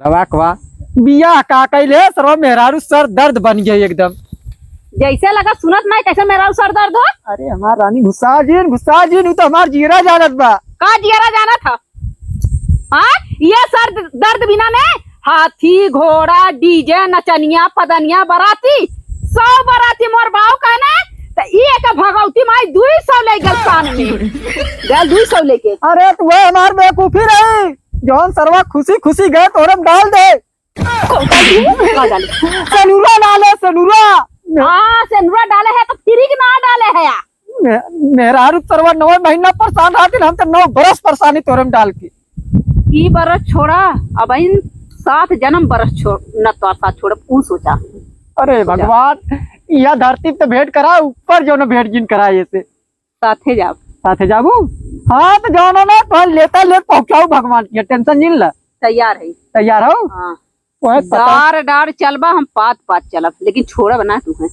वाह वाह बिया का कैले सर्व मेहरारू सर दर्द बन गया एकदम। जैसे लगा सुनत नहीं कैसे मेरा सर दर्द हो। अरे हमार रानी गुस्सा जी तो हमार जीरा जानत बा का जियरा जाना था। हाँ ये सर दर्द बिना में हाथी घोड़ा डीजे नचनिया पदनिया बराती 100 बराती मोर बाव कहना तो ये का भगवती माई 200 ले गल कान में गल 200 लेके। अरे तो वह हमार बेवकूफी रही जौन सरवा खुशी खुशी गए तोरम डाल दे सनूरा डाले सनूरा। हाँ सेनुरा डाले है तो फ्रिज ना डाले है या मेहरारू सरवा 9 महीना परेशान रहती हम तो 9 बरस परेशानी तोरम डाल के। ई बरस छोड़ा अब इन 7 जन्म बरस छोड़ न तो साथ छोड़ ऊ सोचा। अरे भगवान यह धरती पे भेंट करा ऊपर जो न भेंट जिन करा ये से साथे जाबू। हाँ तो जानो ना तो लेता ले पहुंचाऊ भगवान की टेंशन नहीं ला। तैयार हो हो। हाँ। डार डार चलबा हम पात पात चलब लेकिन छोड़ब ना तू है।